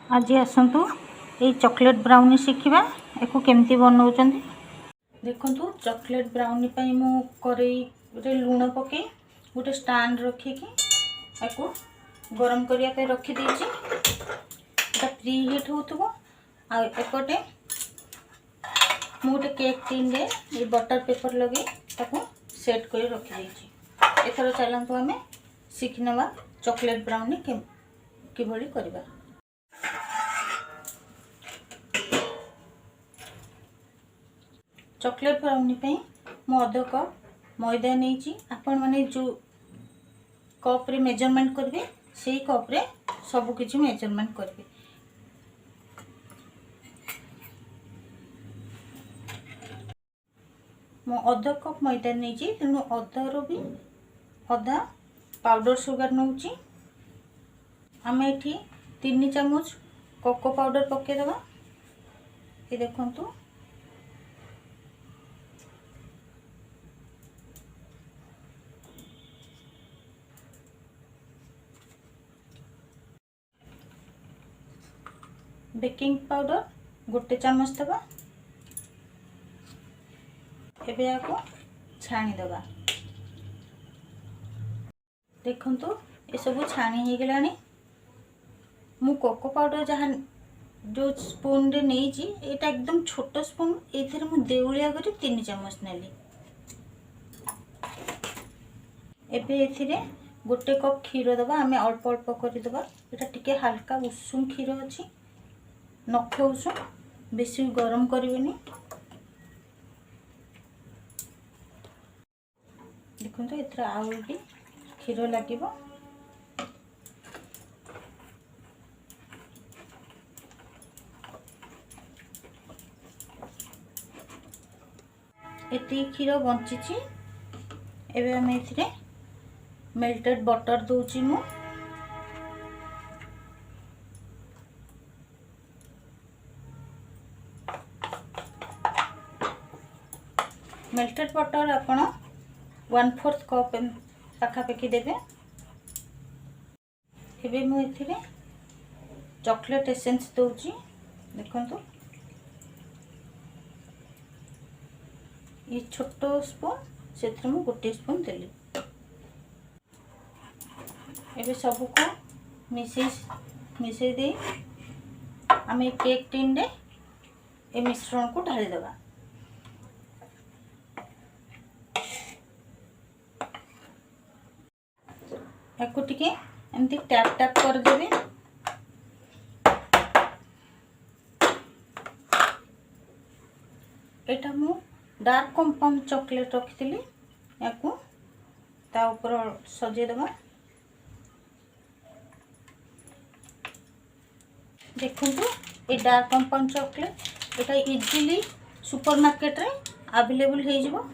आज आसतु ये chocolate brownie शिखा या केमती बनाऊँ। देखु चॉकलेट ब्राउनी पाई मु कड़े लुण पके गोटे स्टैंड रखिकी गरम करने रखीदे प्री हिट हो एपटे मुझे केक टीन रे ये बटर पेपर लगे सेट कर रखी एथर चलतु आम शिखिना चॉकलेट ब्राउनी किभली करबा। चॉकलेट ब्राउनी पे मु अध कप मैदा नहीं आपण मैंने जो कप रे मेजरमेंट करेंगे से कप रे सब किसी मेजरमेंट करेंगे। मु अध कप मैदा नहीं तेणु अधार भी अधा पाउडर सुगर नौची आम ये 3 चामच कोको पाउडर पकेदवा। ये देखंतु बेकिंग पाउडर गोटे चामच दबा। एबे याको छाणी दबा। देखंतु ये सब छाणी हो गलानी। मु कोको पाउडर जहाँ जो स्पून रे नहीं एटा एकदम छोट स्पून एथरे मु देउलिया करी 3 चामच नेली। एबे एथिरे गोटे कप क्षीर दबा। आमे अल्प अल्प करी दबा। एटा टिके हल्का उषुम क्षीर अछि नख उषुम बेसी गरम करिवेनी। देखो एथरे आउ भी क्षीर लागिबो। एती क्षीर बंची एबे हम एथिरे मेल्टेड बटर दूची मु। मेल्टेड बटर आपण 1/4 कप पाखापाखि देवे। एबे मु एथिरे चॉकलेट एसेंस दूची। देखंतु ये छोट स्पून से मु गोटे स्पून देली। एबे सबको मिसई दे आम केक टीन रे ए मिश्रण को ढाली दबा। याकू टिके एमती टैप टैप कर देबे। एटा मु डार्क कंपाउंड चॉकलेट रखिली याकू ता ऊपर सजे दबा। देखंतु ये डार्क कंपाउंड चॉकलेट एटा इजीली सुपरमार्केट रे अवेलेबल हो जिवो।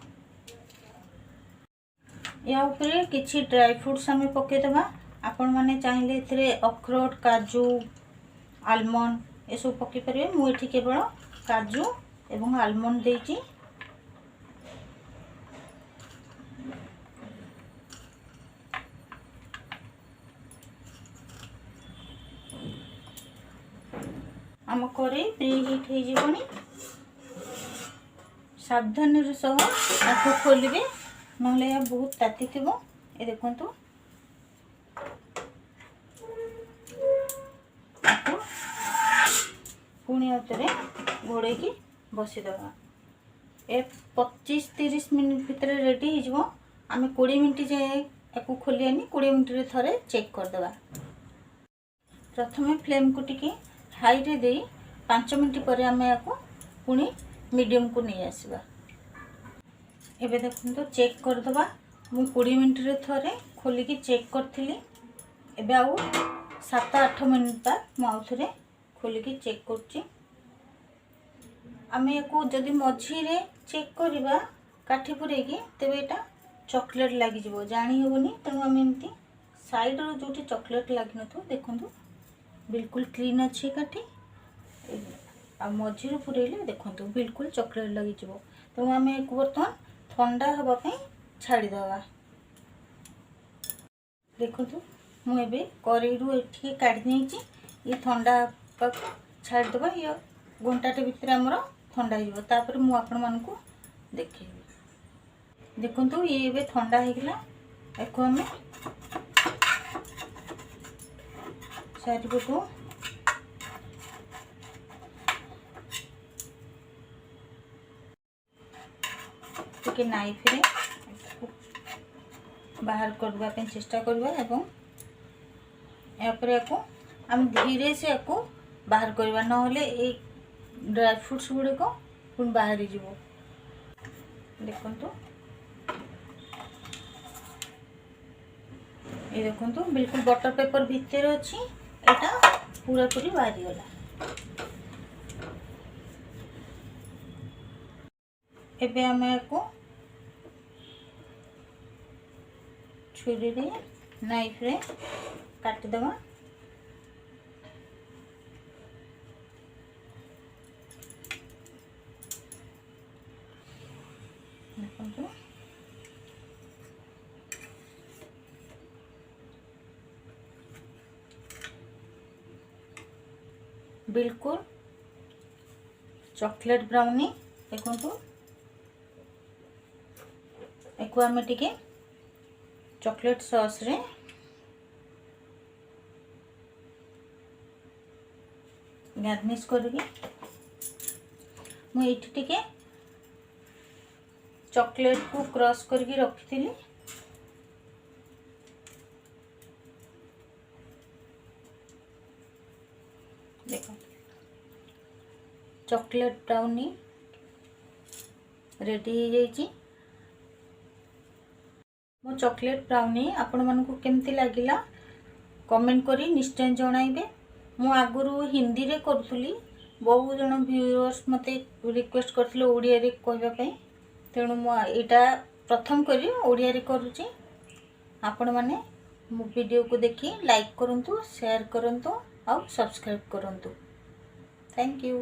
या ऊपर किछि ड्राई फ्रूट्स आम पकेदबा। आपण माने चाहिए एथिरे अखरोट काजू आलमंड ये सब पकई पारे। मुझे केवल काजू एवं आलमंड देची। आम कड़े प्री हिट हो जीवनी। सावधान सह खोलिए नहले या बहुत ताती थी। ये देखंतु पुणी आउतरे घोड़े की बसीदबा। ए 25-30 मिनट भितर रेडी हो। आम 20 मिनट जाए या खोलियानी 20 मिनट रे थरे चेक करदबा। प्रथमे फ्लेम को टिके हाई रे दे 5 मिनट पर आम या पुणी मीडियम को नहीं आसवा। एबे देखो चेक करदबा। मु 20 मिनट रे थरे खोलिकी चेक करथिली। एबे आउ 7-8 मिनट बाद मु आउ थरे खोलिकी चेक करची। आमे याकू जदि मझी रे चेक करबा काठी पुरेकी तेबे एटा चॉकलेट लागी जिवो जानी होबनी। तेणु आम एमती साइड रो जोटी चॉकलेट लागी नथो देखंतु बिल्कुल क्लीन अच्छी काठी। आ मझी रो पुरेले देखंतु बिल्कुल चॉकलेट लागी जिवो। तेणु आम याकू बर्तमान ठंडा हवा पे छाड़ी दवा। देखो मुझे कड़े काढ़ी ये ठंडा छाड़देवा ये घंटाटे भितर आमर ठंडा हो तापर मु आपण मानकु देखेबी। देखंतु ये एबे ठंडा हो गला एको आम चारिपटू टिके नाइफ रे बाहर करवा पे चेष्टा करवा एवं या आम धीरे से याको बाहर करवा नहले ए ड्राई फ्रूट्स गुड़िक पुणी बाहर जीव। देखंतु ये देखंतु बिल्कुल बटर पेपर भितर अच्छी एटा पूरा पूरी बाहरी गला। एबे आम याको छुरी रे नाइफ रे काटिदेवा। देखो बिल्कुल चॉकलेट ब्राउनी देखो एको आम टिके चॉकलेट सॉस रे गार्निश करके मुझे टिके चॉकलेट को क्रश करके रखी थी। देखो चॉकलेट ब्राउनी रेडी हो जाइए। मो चॉकलेट ब्राउनी आपण मानकु केमती लागिला कमेंट करी निश्चय जणाइबे। मु आगुरु हिंदी रे करथुली बहुत जन व्यूअर्स मते रिक्वेस्ट करथिले ओडिया रे कहबा पई तेणु मु एटा प्रथम करी ओडिया रे करूची। आपण माने मो वीडियो को देखि लाइक करंतु शेयर करंतु और सब्सक्राइब करंतु। Thank you.